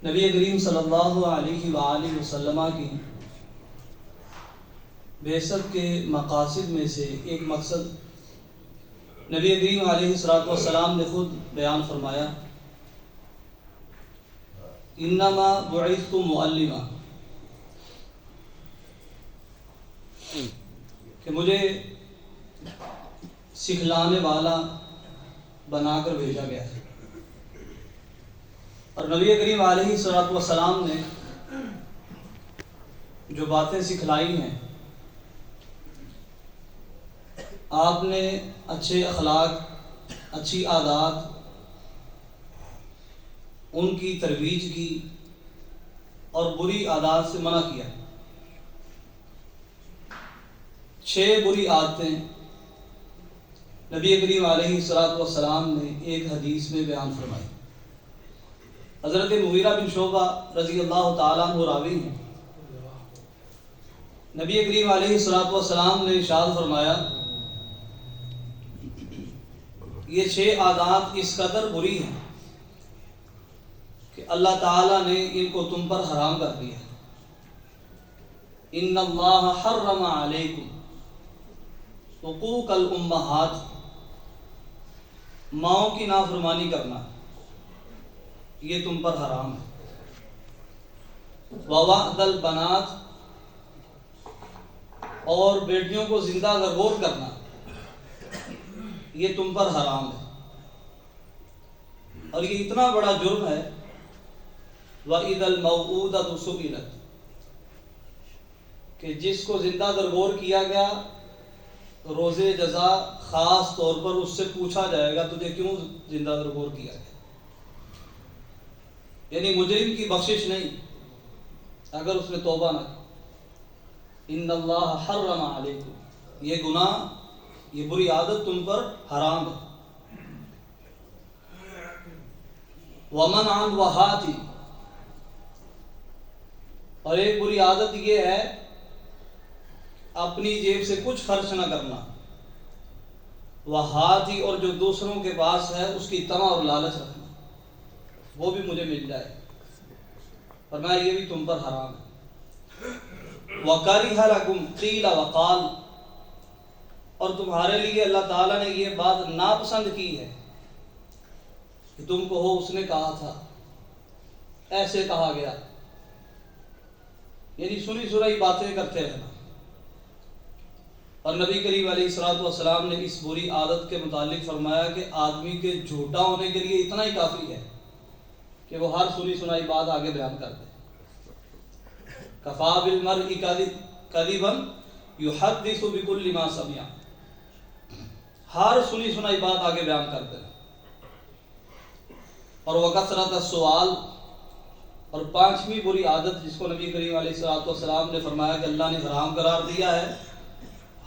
نبی کریم صلی اللہ علیہ وآلہ وسلم کی بعثت کے مقاصد میں سے ایک مقصد نبی کریم علیہ الصلوۃ والسلام نے خود بیان فرمایا، انما بعثت معلما، کہ مجھے سکھلانے والا بنا کر بھیجا گیا ہے۔ اور نبی کریم علیہ الصلوۃ والسلام نے جو باتیں سکھلائی ہیں، آپ نے اچھے اخلاق، اچھی عادات، ان کی ترویج کی اور بری عادات سے منع کیا۔ 6 بری عادتیں نبی کریم علیہ الصلوۃ والسلام نے ایک حدیث میں بیان فرمائی۔ حضرت مغیرہ بن شعبہ رضی اللہ تعالیٰ عنہ راوی ہیں، نبی کریم علیہ الصلوۃ والسلام نے ارشاد فرمایا، یہ 6 عادات اس قدر بری ہیں کہ اللہ تعالیٰ نے ان کو تم پر حرام کر دیا۔ ان اللہ حرم علیکم حقوق الامہات، ماؤں کی نافرمانی کرنا یہ تم پر حرام ہے۔ ووعد البنات، اور بیٹیوں کو زندہ غرور کرنا یہ تم پر حرام ہے۔ اور یہ اتنا بڑا جرم ہے، وَإِذَا الْمَوْءُودَةُ سُئِلَتْ، کہ جس کو زندہ درگور کیا گیا روز جزا خاص طور پر اس سے پوچھا جائے گا تجھے کیوں زندہ درگور کیا گیا۔ یعنی مجرم کی بخشش نہیں اگر اس نے توبہ نہ کی۔ ان اللہ حرم علیکم، یہ گناہ، یہ بری عادت تم پر حرام ہے۔ ومنع الوہات، اور ایک بری عادت یہ ہے اپنی جیب سے کچھ خرچ نہ کرنا۔ وہاتی، اور جو دوسروں کے پاس ہے اس کی طمع اور لالچ رکھنا، وہ بھی مجھے مل جائے، فرمایا یہ بھی تم پر حرام ہے۔ وَكَرِهَ لَكُمْ قِيلَ وَقَالَ، اور تمہارے لیے اللہ تعالیٰ نے یہ بات ناپسند کی ہے کہ تم کو ہو اس نے کہا تھا، ایسے کہا گیا، یعنی سنی سنائی باتیں کرتے رہنا۔ اور نبی کریم علیہ الصلوۃ والسلام نے اس بری عادت کے متعلق فرمایا کہ آدمی کے جھوٹا ہونے کے لیے اتنا ہی کافی ہے کہ وہ ہر سنی سنائی بات آگے بیان کر دے۔ کفا بالمرء کذبا یحدث بکل ما سمع، ہر سنی سنائی بات آگے بیان کر دے۔ اور وکثرت السؤال، اور 5ویں بری عادت جس کو نبی کریم علیہ الصلوۃ والسلام نے فرمایا کہ اللہ نے حرام قرار دیا ہے،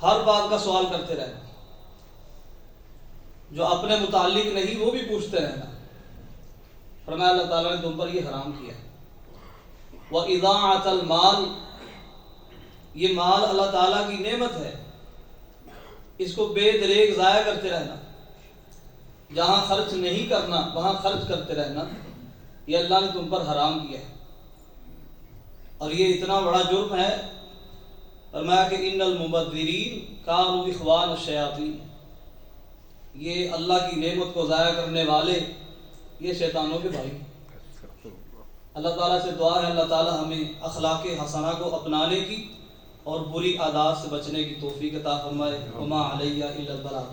ہر بات کا سوال کرتے رہنا، جو اپنے متعلق نہیں وہ بھی پوچھتے رہنا، فرمایا اللہ تعالیٰ نے تم پر یہ حرام کیا ہے۔ وَإِضَاعَةَ الْمَالِ، یہ مال اللہ تعالیٰ کی نعمت ہے، اس کو بے دریغ ضائع کرتے رہنا، جہاں خرچ نہیں کرنا وہاں خرچ کرتے رہنا، یہ اللہ نے تم پر حرام کیا ہے۔ اور یہ اتنا بڑا جرم ہے، فرمایا کہ ان المبذرین کانوا اخوان الشیاطین، یہ اللہ کی نعمت کو ضائع کرنے والے یہ شیطانوں کے بھائی۔ اللہ تعالیٰ سے دعا ہے اللہ تعالیٰ ہمیں اخلاق حسنہ کو اپنانے کی اور بری عادات سے بچنے کی توفیق عطا فرمائے۔ وما علیہ الا البلاغ۔